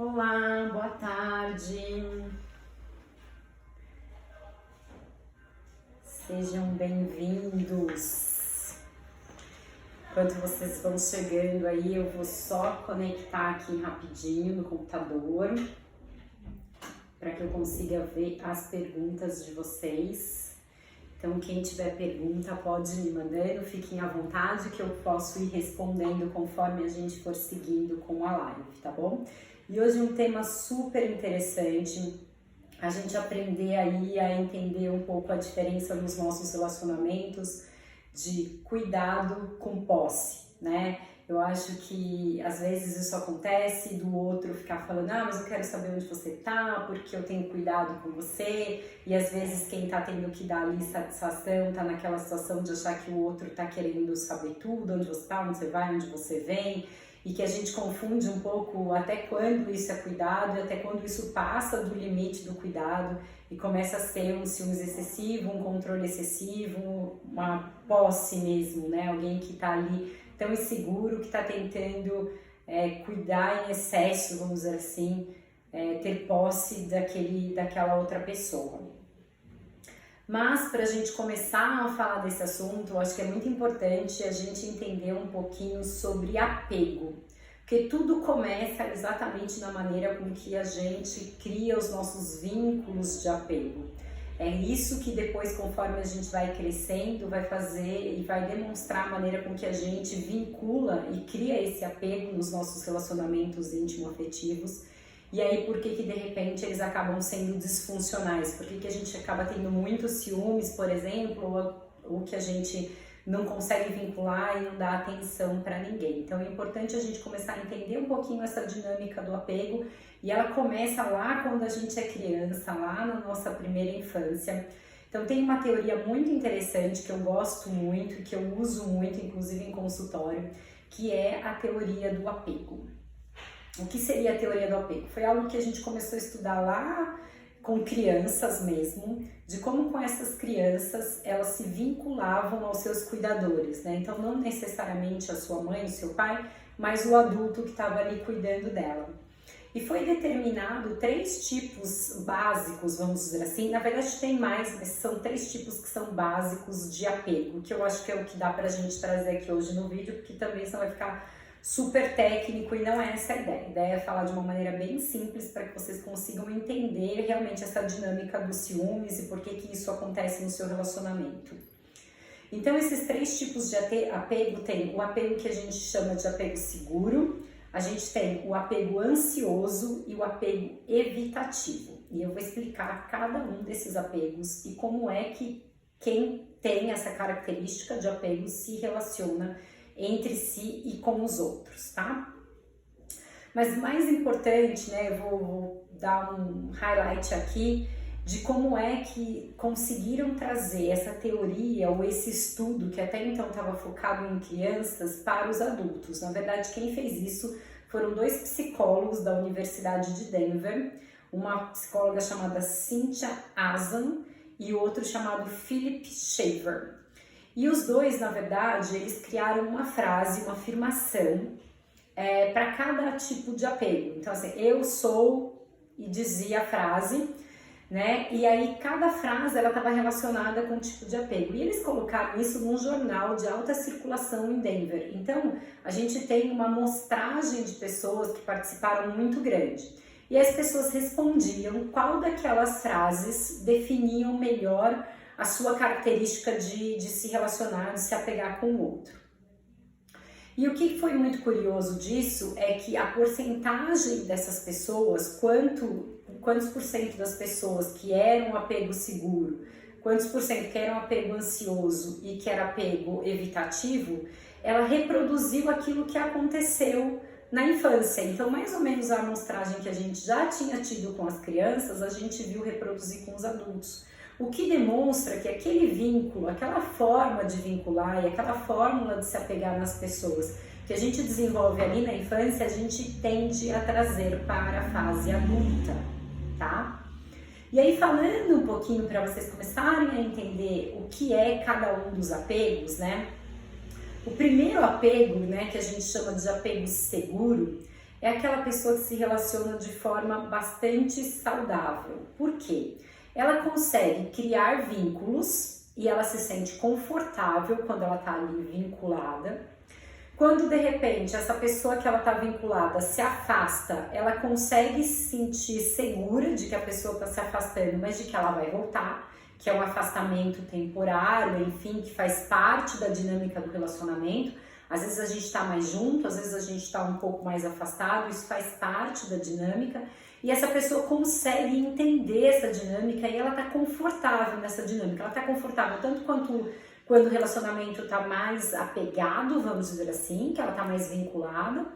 Olá, boa tarde. Sejam bem-vindos. Enquanto vocês vão chegando aí, eu vou só conectar aqui rapidinho no computador para que eu consiga ver as perguntas de vocês. Então, quem tiver pergunta pode ir me mandando, fiquem à vontade que eu posso ir respondendo conforme a gente for seguindo com a live, tá bom? E hoje um tema super interessante, a gente aprender aí a entender um pouco a diferença nos nossos relacionamentos de cuidado com posse, né? Eu acho que às vezes isso acontece do outro ficar falando, mas eu quero saber onde você tá, porque eu tenho cuidado com você, e às vezes quem tá tendo que dar ali satisfação tá naquela situação de achar que o outro tá querendo saber tudo, onde você tá, onde você vai, onde você vem, e que a gente confunde um pouco até quando isso é cuidado e até quando isso passa do limite do cuidado e começa a ser um ciúmes excessivo, um controle excessivo, uma posse mesmo, né? Alguém que tá ali tão inseguro, que está tentando cuidar em excesso, vamos dizer assim, ter posse daquela outra pessoa. Mas para a gente começar a falar desse assunto, eu acho que é muito importante a gente entender um pouquinho sobre apego, porque tudo começa exatamente na maneira com que a gente cria os nossos vínculos de apego. É isso que depois, conforme a gente vai crescendo, vai fazer e vai demonstrar a maneira com que a gente vincula e cria esse apego nos nossos relacionamentos íntimo-afetivos. E aí, por que de repente eles acabam sendo disfuncionais? Por que a gente acaba tendo muitos ciúmes, por exemplo, ou que a gente não consegue vincular e não dá atenção para ninguém? Então é importante a gente começar a entender um pouquinho essa dinâmica do apego. E ela começa lá quando a gente é criança, lá na nossa primeira infância. Então tem uma teoria muito interessante que eu gosto muito, que eu uso muito, inclusive em consultório, que é a teoria do apego. O que seria a teoria do apego? Foi algo que a gente começou a estudar lá com crianças mesmo, de como com essas crianças elas se vinculavam aos seus cuidadores, né? Então não necessariamente a sua mãe, o seu pai, mas o adulto que estava ali cuidando dela. E foi determinado 3 tipos básicos, vamos dizer assim, na verdade tem mais, mas são 3 tipos que são básicos de apego, que eu acho que é o que dá pra gente trazer aqui hoje no vídeo, porque também senão vai ficar super técnico e não é essa a ideia. A ideia é falar de uma maneira bem simples para que vocês consigam entender realmente essa dinâmica dos ciúmes e por que isso acontece no seu relacionamento. Então esses 3 tipos de apego tem o apego que a gente chama de apego seguro, a gente tem o apego ansioso e o apego evitativo. E eu vou explicar cada um desses apegos e como é que quem tem essa característica de apego se relaciona entre si e com os outros, tá? Mas mais importante, né, eu vou dar um highlight aqui de como é que conseguiram trazer essa teoria ou esse estudo que até então estava focado em crianças para os adultos. Na verdade, quem fez isso foram 2 psicólogos da Universidade de Denver, uma psicóloga chamada Cynthia Azan e outro chamado Philip Shaver. E os 2, na verdade, eles criaram uma frase, uma afirmação para cada tipo de apego. Então, assim, eu sou, e dizia a frase, né? E aí cada frase ela estava relacionada com um tipo de apego. E eles colocaram isso num jornal de alta circulação em Denver. Então, a gente tem uma amostragem de pessoas que participaram muito grande. E as pessoas respondiam qual daquelas frases definiam melhor a sua característica de se relacionar, de se apegar com o outro. E o que foi muito curioso disso é que a porcentagem dessas pessoas, quantos por cento das pessoas que eram apego seguro, quantos por cento que eram apego ansioso e que era apego evitativo, ela reproduziu aquilo que aconteceu na infância. Então, mais ou menos a amostragem que a gente já tinha tido com as crianças, a gente viu reproduzir com os adultos. O que demonstra que aquele vínculo, aquela forma de vincular e aquela fórmula de se apegar nas pessoas que a gente desenvolve ali na infância, a gente tende a trazer para a fase adulta, tá? E aí, falando um pouquinho para vocês começarem a entender o que é cada um dos apegos, né? O primeiro apego, né, que a gente chama de apego seguro, é aquela pessoa que se relaciona de forma bastante saudável. Por quê? Ela consegue criar vínculos e ela se sente confortável quando ela está ali vinculada. Quando de repente essa pessoa que ela está vinculada se afasta, ela consegue se sentir segura de que a pessoa está se afastando, mas de que ela vai voltar, que é um afastamento temporário, enfim, que faz parte da dinâmica do relacionamento. Às vezes a gente está mais junto, às vezes a gente está um pouco mais afastado, isso faz parte da dinâmica. E essa pessoa consegue entender essa dinâmica e ela está confortável nessa dinâmica. Ela está confortável tanto quanto quando o relacionamento está mais apegado, vamos dizer assim, que ela está mais vinculada,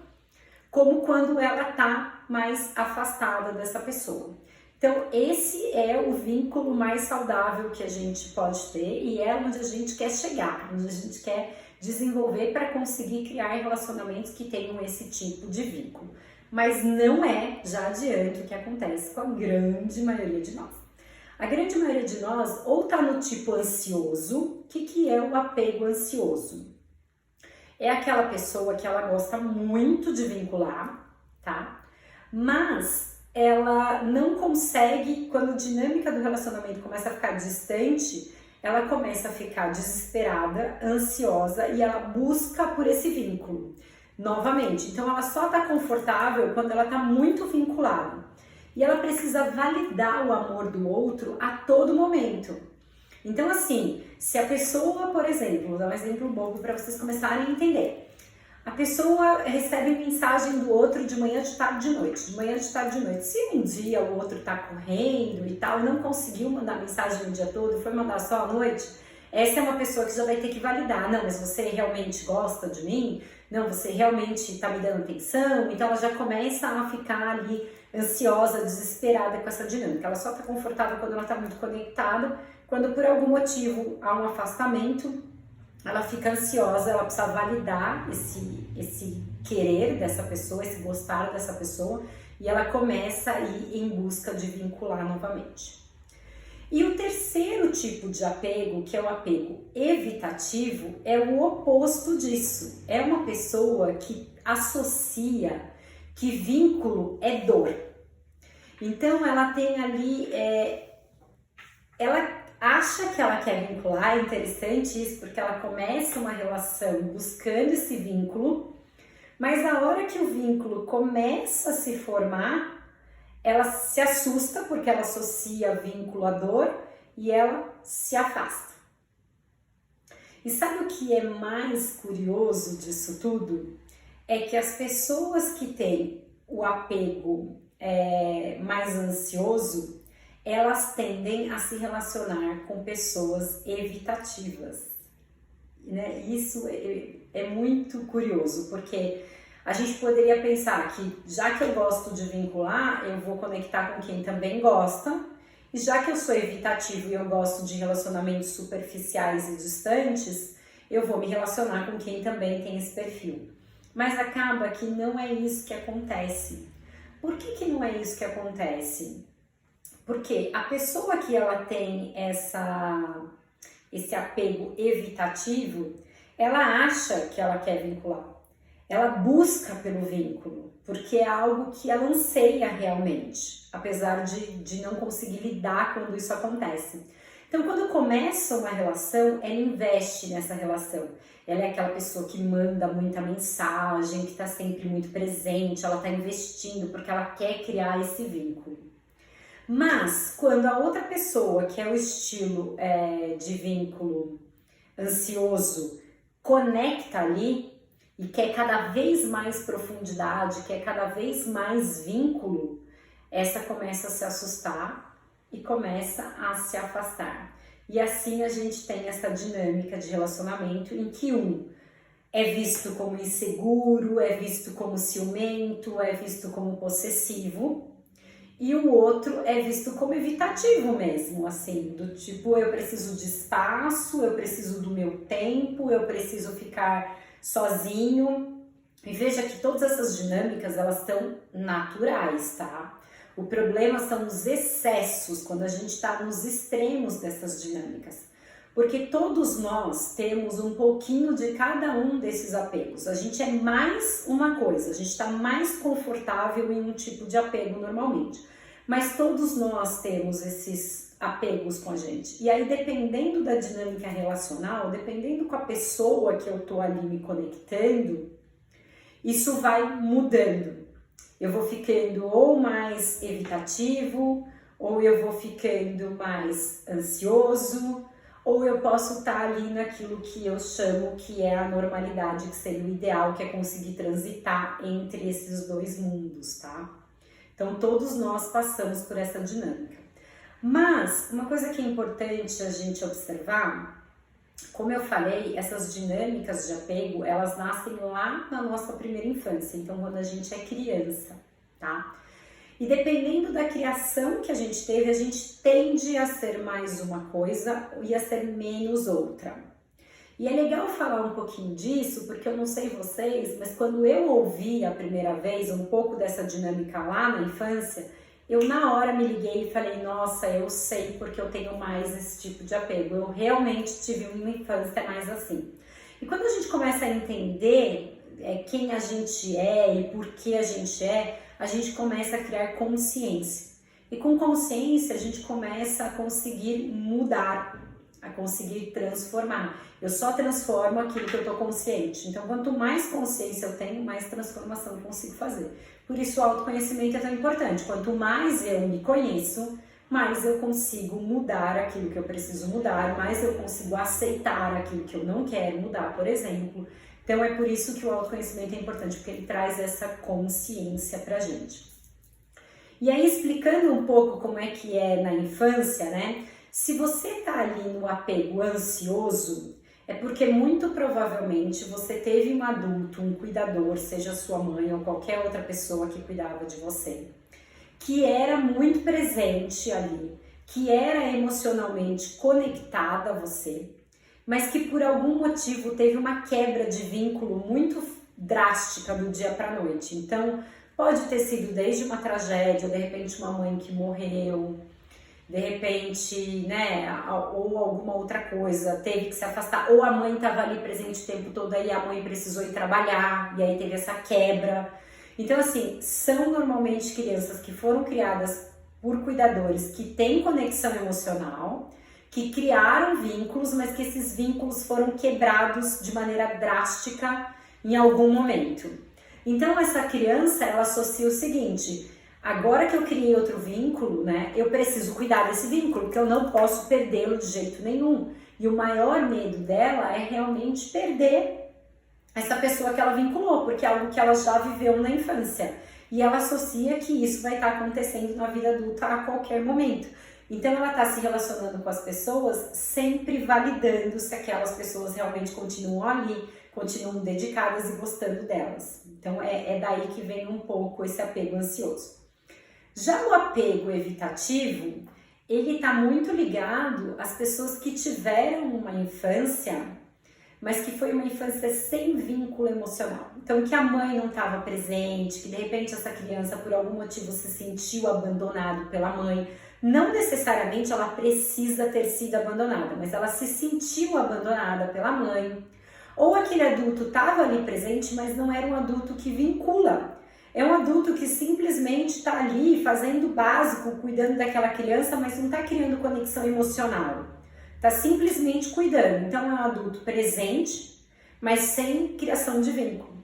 como quando ela está mais afastada dessa pessoa. Então, esse é o vínculo mais saudável que a gente pode ter e é onde a gente quer chegar, onde a gente quer desenvolver para conseguir criar relacionamentos que tenham esse tipo de vínculo. Mas não é, já adianto, o que acontece com a grande maioria de nós. A grande maioria de nós ou tá no tipo ansioso. O que é o apego ansioso? É aquela pessoa que ela gosta muito de vincular, tá? Mas ela não consegue, quando a dinâmica do relacionamento começa a ficar distante, ela começa a ficar desesperada, ansiosa e ela busca por esse vínculo novamente. Então ela só tá confortável quando ela tá muito vinculada. E ela precisa validar o amor do outro a todo momento. Então assim, se a pessoa, por exemplo, vou dar um exemplo bobo para vocês começarem a entender. A pessoa recebe mensagem do outro de manhã, de tarde, de noite. De manhã, de tarde, de noite. Se um dia o outro tá correndo e tal, e não conseguiu mandar mensagem o dia todo, foi mandar só à noite, essa é uma pessoa que já vai ter que validar. Não, mas você realmente gosta de mim? Não, você realmente tá me dando atenção? Então ela já começa a ficar ali ansiosa, desesperada com essa dinâmica. Ela só tá confortável quando ela tá muito conectada. Quando por algum motivo há um afastamento, ela fica ansiosa, ela precisa validar esse querer dessa pessoa, esse gostar dessa pessoa, e ela começa a ir em busca de vincular novamente. E o terceiro tipo de apego, que é o apego evitativo, é o oposto disso. É uma pessoa que associa que vínculo é dor. Então ela tem ali, ela acha que ela quer vincular, é interessante isso, porque ela começa uma relação buscando esse vínculo, mas na hora que o vínculo começa a se formar, ela se assusta porque ela associa vínculo à dor e ela se afasta. E sabe o que é mais curioso disso tudo? É que as pessoas que têm o apego mais ansioso, elas tendem a se relacionar com pessoas evitativas, né? Isso é muito curioso, porque a gente poderia pensar que já que eu gosto de vincular, eu vou conectar com quem também gosta, e já que eu sou evitativo e eu gosto de relacionamentos superficiais e distantes, eu vou me relacionar com quem também tem esse perfil. Mas acaba que não é isso que acontece. Por que não é isso que acontece? Porque a pessoa que ela tem esse apego evitativo, ela acha que ela quer vincular. Ela busca pelo vínculo, porque é algo que ela anseia realmente, apesar de não conseguir lidar quando isso acontece. Então, quando começa uma relação, ela investe nessa relação. Ela é aquela pessoa que manda muita mensagem, que está sempre muito presente, ela está investindo porque ela quer criar esse vínculo. Mas, quando a outra pessoa, que é o estilo de vínculo ansioso, conecta ali e quer cada vez mais profundidade, quer cada vez mais vínculo, essa começa a se assustar e começa a se afastar. E assim a gente tem essa dinâmica de relacionamento em que um é visto como inseguro, é visto como ciumento, é visto como possessivo, e o outro é visto como evitativo mesmo, assim, do tipo, eu preciso de espaço, eu preciso do meu tempo, eu preciso ficar sozinho. E veja que todas essas dinâmicas, elas estão naturais, tá? O problema são os excessos, quando a gente está nos extremos dessas dinâmicas. Porque todos nós temos um pouquinho de cada um desses apegos. A gente é mais uma coisa, a gente está mais confortável em um tipo de apego normalmente. Mas todos nós temos esses apegos com a gente. E aí, dependendo da dinâmica relacional, dependendo com a pessoa que eu tô ali me conectando, isso vai mudando. Eu vou ficando ou mais evitativo, ou eu vou ficando mais ansioso, ou eu posso estar ali naquilo que eu chamo que é a normalidade, que seria o ideal, que é conseguir transitar entre esses dois mundos, tá? Então, todos nós passamos por essa dinâmica. Mas, uma coisa que é importante a gente observar, como eu falei, essas dinâmicas de apego, elas nascem lá na nossa primeira infância, então quando a gente é criança, tá? E dependendo da criação que a gente teve, a gente tende a ser mais uma coisa e a ser menos outra. E é legal falar um pouquinho disso, porque eu não sei vocês, mas quando eu ouvi a primeira vez um pouco dessa dinâmica lá na infância, eu na hora me liguei e falei, nossa, eu sei porque eu tenho mais esse tipo de apego. Eu realmente tive uma infância mais assim. E quando a gente começa a entender quem a gente é e por que a gente começa a criar consciência. E com consciência a gente começa a conseguir mudar, a conseguir transformar. Eu só transformo aquilo que eu estou consciente. Então, quanto mais consciência eu tenho, mais transformação eu consigo fazer. Por isso o autoconhecimento é tão importante. Quanto mais eu me conheço, mais eu consigo mudar aquilo que eu preciso mudar, mais eu consigo aceitar aquilo que eu não quero mudar, por exemplo. Então é por isso que o autoconhecimento é importante, porque ele traz essa consciência pra gente. E aí, explicando um pouco como é que é na infância, né? Se você tá ali no apego ansioso, é porque muito provavelmente você teve um adulto, um cuidador, seja sua mãe ou qualquer outra pessoa que cuidava de você, que era muito presente ali, que era emocionalmente conectada a você, mas que por algum motivo teve uma quebra de vínculo muito drástica do dia para a noite. Então, pode ter sido desde uma tragédia, de repente uma mãe que morreu, de repente, né, ou alguma outra coisa, teve que se afastar, ou a mãe estava ali presente o tempo todo, aí a mãe precisou ir trabalhar, e aí teve essa quebra. Então, assim, são normalmente crianças que foram criadas por cuidadores que têm conexão emocional, que criaram vínculos, mas que esses vínculos foram quebrados de maneira drástica em algum momento. Então, essa criança, ela associa o seguinte: agora que eu criei outro vínculo, né, eu preciso cuidar desse vínculo, porque eu não posso perdê-lo de jeito nenhum. E o maior medo dela é realmente perder essa pessoa que ela vinculou, porque é algo que ela já viveu na infância. E ela associa que isso vai estar acontecendo na vida adulta a qualquer momento. Então ela está se relacionando com as pessoas, sempre validando se aquelas pessoas realmente continuam ali, continuam dedicadas e gostando delas. Então é daí que vem um pouco esse apego ansioso. Já o apego evitativo, ele está muito ligado às pessoas que tiveram uma infância, mas que foi uma infância sem vínculo emocional. Então, que a mãe não estava presente, que de repente essa criança, por algum motivo, se sentiu abandonado pela mãe. Não necessariamente ela precisa ter sido abandonada, mas ela se sentiu abandonada pela mãe. Ou aquele adulto estava ali presente, mas não era um adulto que vincula. É um adulto que simplesmente está ali fazendo o básico, cuidando daquela criança, mas não está criando conexão emocional. Está simplesmente cuidando. Então é um adulto presente, mas sem criação de vínculo.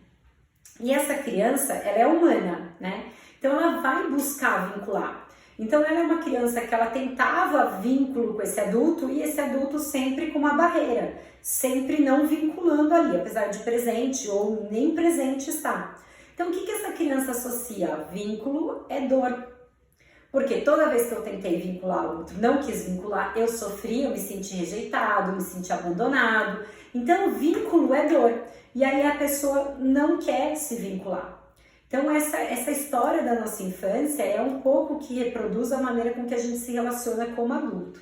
E essa criança, ela é humana, né? Então ela vai buscar vincular. Então ela é uma criança que ela tentava vínculo com esse adulto e esse adulto sempre com uma barreira, sempre não vinculando ali, apesar de presente ou nem presente estar. Então o que essa criança associa? Vínculo é dor. Porque toda vez que eu tentei vincular o outro, não quis vincular, eu sofri, eu me senti rejeitado, me senti abandonado. Então, vínculo é dor. E aí a pessoa não quer se vincular. Então, essa história da nossa infância é um pouco que reproduz a maneira com que a gente se relaciona como adulto.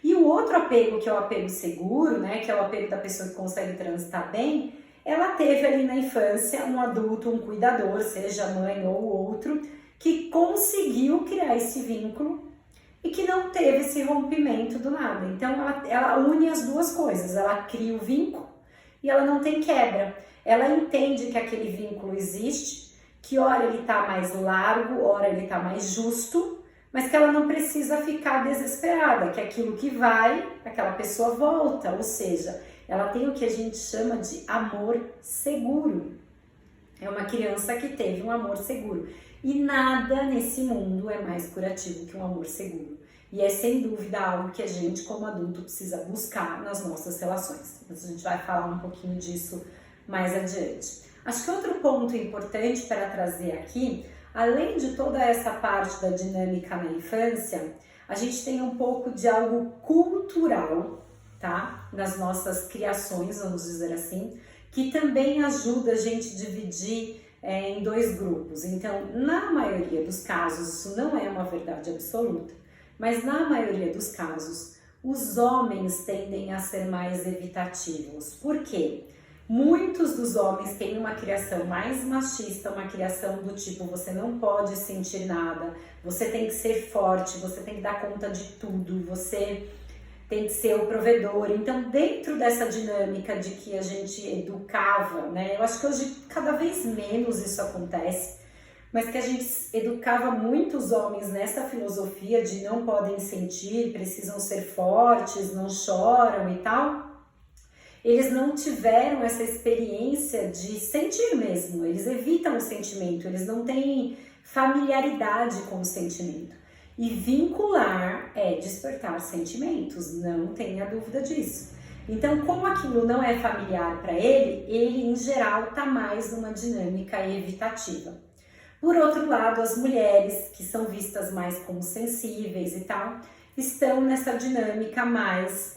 E o outro apego, que é o apego seguro, né, que é o apego da pessoa que consegue transitar bem, ela teve ali na infância um adulto, um cuidador, seja mãe ou outro, que conseguiu criar esse vínculo e que não teve esse rompimento do nada. Então ela une as duas coisas, ela cria o vínculo e ela não tem quebra. Ela entende que aquele vínculo existe, que ora ele tá mais largo, ora ele tá mais justo, mas que ela não precisa ficar desesperada, que aquilo que vai, aquela pessoa volta, ou seja, ela tem o que a gente chama de amor seguro. É uma criança que teve um amor seguro. E nada nesse mundo é mais curativo que um amor seguro. E é sem dúvida algo que a gente, como adulto, precisa buscar nas nossas relações. Mas a gente vai falar um pouquinho disso mais adiante. Acho que outro ponto importante para trazer aqui, além de toda essa parte da dinâmica na infância, a gente tem um pouco de algo cultural, tá? Nas nossas criações, vamos dizer assim, que também ajuda a gente a dividir em dois grupos. Então, na maioria dos casos, isso não é uma verdade absoluta, mas na maioria dos casos, os homens tendem a ser mais evitativos. Por quê? Muitos dos homens têm uma criação mais machista, uma criação do tipo, você não pode sentir nada, você tem que ser forte, você tem que dar conta de tudo, você tem que ser o provedor. Então, dentro dessa dinâmica de que a gente educava, né? Eu acho que hoje cada vez menos isso acontece, mas que a gente educava muitos homens nessa filosofia de não podem sentir, precisam ser fortes, não choram e tal. Eles não tiveram essa experiência de sentir mesmo, eles evitam o sentimento, eles não têm familiaridade com o sentimento. E vincular é despertar sentimentos, não tenha dúvida disso. Então, como aquilo não é familiar para ele em geral está mais numa dinâmica evitativa. Por outro lado, as mulheres, que são vistas mais como sensíveis e tal, estão nessa dinâmica mais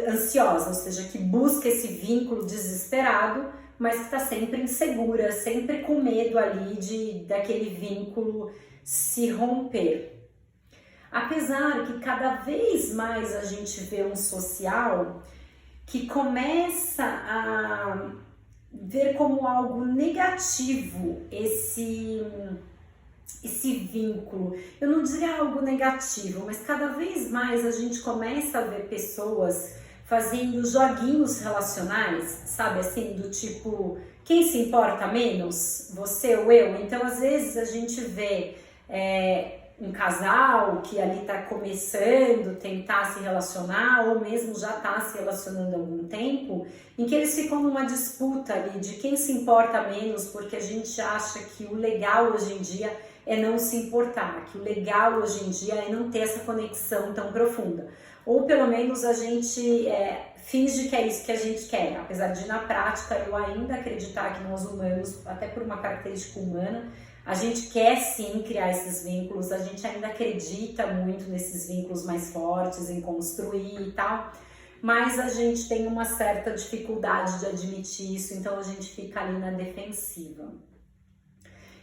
ansiosa, ou seja, que busca esse vínculo desesperado, mas que está sempre insegura, sempre com medo ali daquele vínculo se romper. Apesar que cada vez mais a gente vê um social que começa a ver como algo negativo esse vínculo. Eu não diria algo negativo, mas cada vez mais a gente começa a ver pessoas fazendo joguinhos relacionais, sabe assim, do tipo, quem se importa menos? Você ou eu? Então, às vezes a gente vê um casal que ali está começando a tentar se relacionar, ou mesmo já está se relacionando há algum tempo, em que eles ficam numa disputa ali de quem se importa menos, porque a gente acha que o legal hoje em dia é não se importar, que o legal hoje em dia é não ter essa conexão tão profunda. Ou pelo menos a gente finge que é isso que a gente quer, apesar de na prática eu ainda acreditar que nós humanos, até por uma característica humana, a gente quer sim criar esses vínculos, a gente ainda acredita muito nesses vínculos mais fortes, em construir e tal, mas a gente tem uma certa dificuldade de admitir isso, então a gente fica ali na defensiva.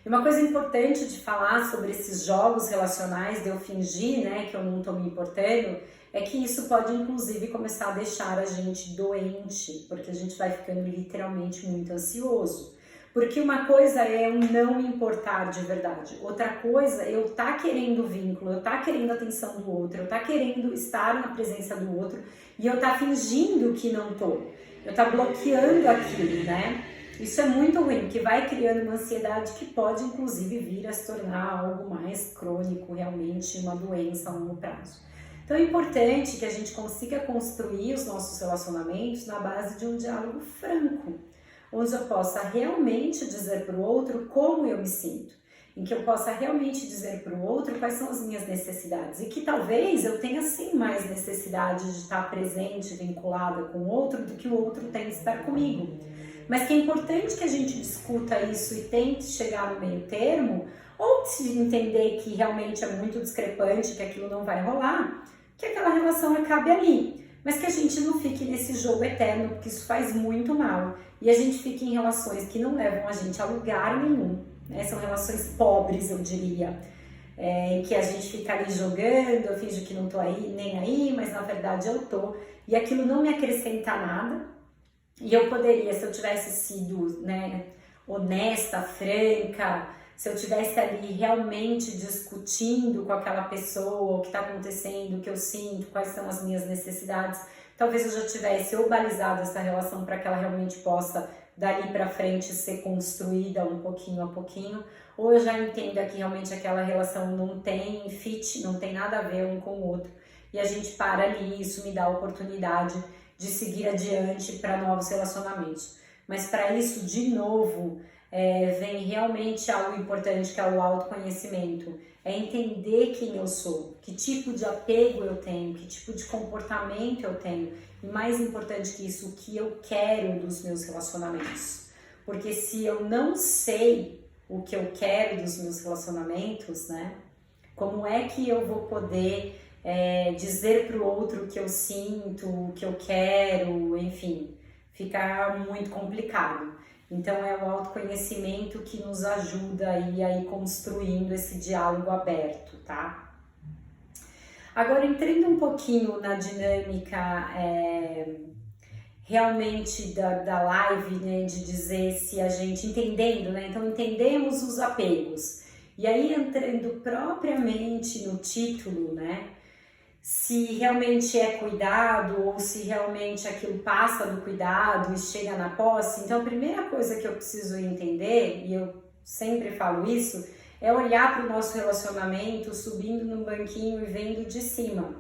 E uma coisa importante de falar sobre esses jogos relacionais, de eu fingir, né, que eu não tô me importando, é que isso pode inclusive começar a deixar a gente doente, porque a gente vai ficando literalmente muito ansioso. Porque uma coisa é eu não me importar de verdade, outra coisa é eu tá querendo vínculo, eu tá querendo a atenção do outro, eu tá querendo estar na presença do outro e eu tá fingindo que não tô, eu tá bloqueando aquilo, né? Isso é muito ruim, que vai criando uma ansiedade que pode inclusive vir a se tornar algo mais crônico, realmente uma doença a longo prazo. Então é importante que a gente consiga construir os nossos relacionamentos na base de um diálogo franco, onde eu possa realmente dizer para o outro como eu me sinto, em que eu possa realmente dizer para o outro quais são as minhas necessidades e que talvez eu tenha sim mais necessidade de estar presente, vinculada com o outro do que o outro tem de estar comigo. Mas que é importante que a gente discuta isso e tente chegar no meio termo, ou se entender que realmente é muito discrepante, que aquilo não vai rolar, que aquela relação acabe ali. Mas que a gente não fique nesse jogo eterno, porque isso faz muito mal. E a gente fica em relações que não levam a gente a lugar nenhum, né? São relações pobres, eu diria, em que a gente fica ali jogando, eu finjo que não tô aí, nem aí, mas na verdade eu tô. E aquilo não me acrescenta nada. E eu poderia, se eu tivesse sido, né, honesta, franca, se eu estivesse ali realmente discutindo com aquela pessoa o que está acontecendo, o que eu sinto, quais são as minhas necessidades, talvez eu já tivesse ou balizado essa relação para que ela realmente possa dali para frente ser construída um pouquinho a pouquinho, ou eu já entendo que realmente aquela relação não tem fit, não tem nada a ver um com o outro, e a gente para ali, isso me dá a oportunidade de seguir adiante para novos relacionamentos. Mas para isso, de novo, vem realmente algo importante, que é o autoconhecimento. É entender quem eu sou, que tipo de apego eu tenho, que tipo de comportamento eu tenho. E mais importante que isso, o que eu quero dos meus relacionamentos. Porque se eu não sei o que eu quero dos meus relacionamentos, né? Como é que eu vou poder dizer para o outro o que eu sinto, o que eu quero, enfim, fica muito complicado. Então é o autoconhecimento que nos ajuda aí construindo esse diálogo aberto, tá? Agora, entrando um pouquinho na dinâmica realmente da live, né, de dizer se a gente, entendendo, né, então entendemos os apegos, e aí entrando propriamente no título, né, se realmente é cuidado ou se realmente aquilo passa do cuidado e chega na posse. Então a primeira coisa que eu preciso entender, e eu sempre falo isso, é olhar para o nosso relacionamento subindo no banquinho e vendo de cima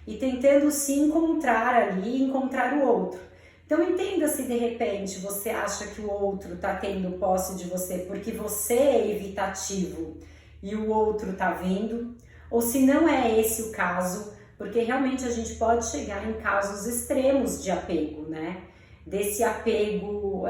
e tentando se encontrar ali, encontrar o outro. Então entenda se de repente você acha que o outro está tendo posse de você porque você é evitativo e o outro está vindo, ou se não é esse o caso, porque realmente a gente pode chegar em casos extremos de apego, né? Desse apego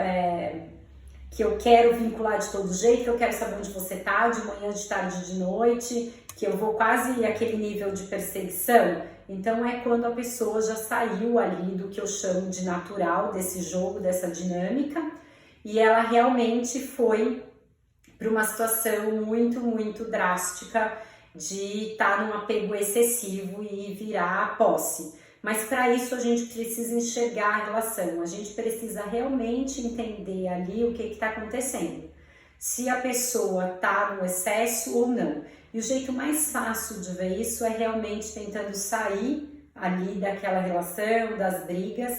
que eu quero vincular de todo jeito, que eu quero saber onde você tá, de manhã, de tarde, de noite, que eu vou quase àquele nível de perseguição. Então é quando a pessoa já saiu ali do que eu chamo de natural, desse jogo, dessa dinâmica, e ela realmente foi para uma situação muito, muito drástica de estar num apego excessivo e virar a posse. Mas para isso a gente precisa enxergar a relação, a gente precisa realmente entender ali o que está acontecendo. Se a pessoa está no excesso ou não. E o jeito mais fácil de ver isso é realmente tentando sair ali daquela relação, das brigas,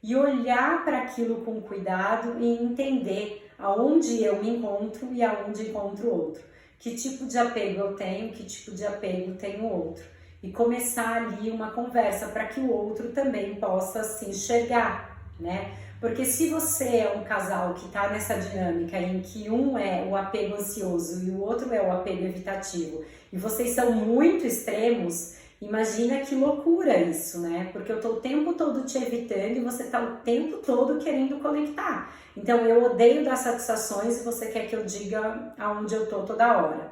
e olhar para aquilo com cuidado e entender aonde eu me encontro e aonde encontro o outro. Que tipo de apego eu tenho, que tipo de apego tem o outro. E começar ali uma conversa para que o outro também possa se enxergar, né? Porque se você é um casal que está nessa dinâmica em que um é o apego ansioso e o outro é o apego evitativo, e vocês são muito extremos, imagina que loucura isso, né? Porque eu tô o tempo todo te evitando e você tá o tempo todo querendo conectar. Então eu odeio dar satisfações e você quer que eu diga aonde eu tô toda hora.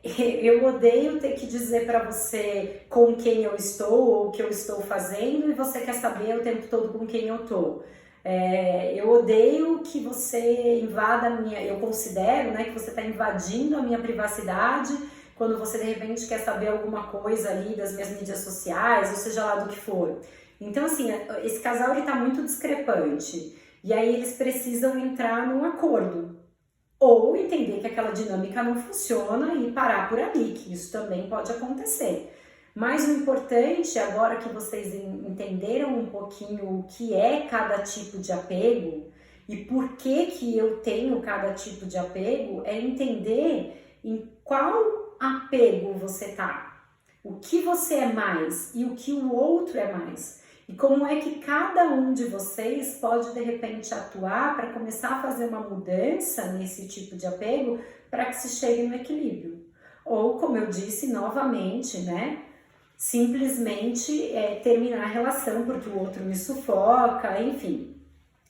Eu odeio ter que dizer para você com quem eu estou ou o que eu estou fazendo e você quer saber o tempo todo com quem eu tô. Eu odeio que você invada a minha... Eu considero, né, que você está invadindo a minha privacidade quando você de repente quer saber alguma coisa ali das minhas mídias sociais, ou seja lá do que for. Então assim, esse casal ele tá muito discrepante e aí eles precisam entrar num acordo. Ou entender que aquela dinâmica não funciona e parar por ali, que isso também pode acontecer. Mas o importante, agora que vocês entenderam um pouquinho o que é cada tipo de apego e por que eu tenho cada tipo de apego, é entender em qual apego você tá, o que você é mais e o que o outro é mais. E como é que cada um de vocês pode, de repente, atuar para começar a fazer uma mudança nesse tipo de apego para que se chegue no equilíbrio. Ou, como eu disse novamente, né, simplesmente terminar a relação porque o outro me sufoca, enfim.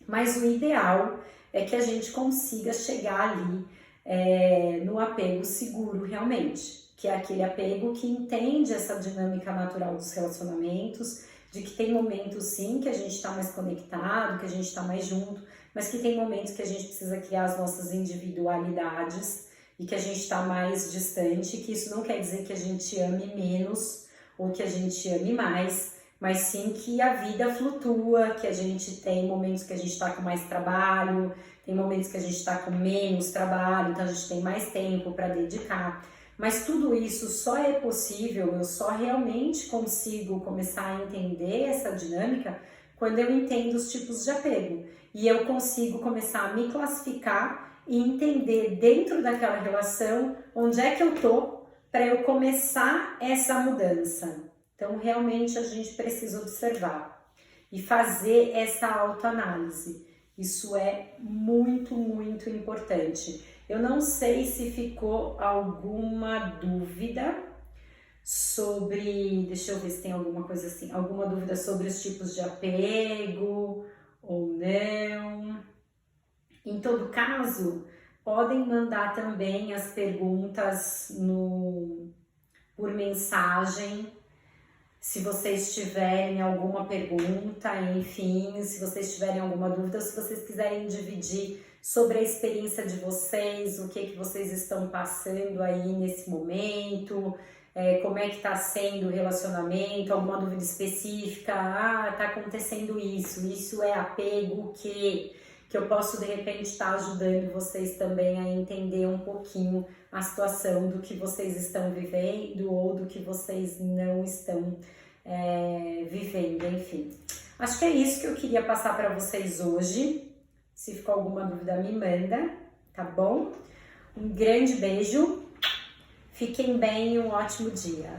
Mas o ideal é que a gente consiga chegar ali no apego seguro realmente, que é aquele apego que entende essa dinâmica natural dos relacionamentos, de que tem momentos sim que a gente está mais conectado, que a gente está mais junto, mas que tem momentos que a gente precisa criar as nossas individualidades e que a gente está mais distante, que isso não quer dizer que a gente ame menos ou que a gente ame mais, mas sim que a vida flutua, que a gente tem momentos que a gente está com mais trabalho, tem momentos que a gente está com menos trabalho, então a gente tem mais tempo para dedicar. Mas tudo isso só é possível, eu só realmente consigo começar a entender essa dinâmica quando eu entendo os tipos de apego. E eu consigo começar a me classificar e entender dentro daquela relação onde é que eu tô para eu começar essa mudança. Então, realmente a gente precisa observar e fazer essa autoanálise. Isso é muito, muito importante. Eu não sei se ficou alguma dúvida sobre, deixa eu ver se tem alguma coisa assim, alguma dúvida sobre os tipos de apego ou não. Em todo caso, podem mandar também as perguntas por mensagem, se vocês tiverem alguma pergunta, enfim, se vocês tiverem alguma dúvida, se vocês quiserem dividir sobre a experiência de vocês, o que vocês estão passando aí nesse momento, como é que está sendo o relacionamento, alguma dúvida específica, tá acontecendo isso é apego, que eu posso de repente estar ajudando vocês também a entender um pouquinho a situação do que vocês estão vivendo ou do que vocês não estão vivendo, enfim. Acho que é isso que eu queria passar para vocês hoje. Se ficou alguma dúvida, me manda, tá bom? Um grande beijo, fiquem bem e um ótimo dia.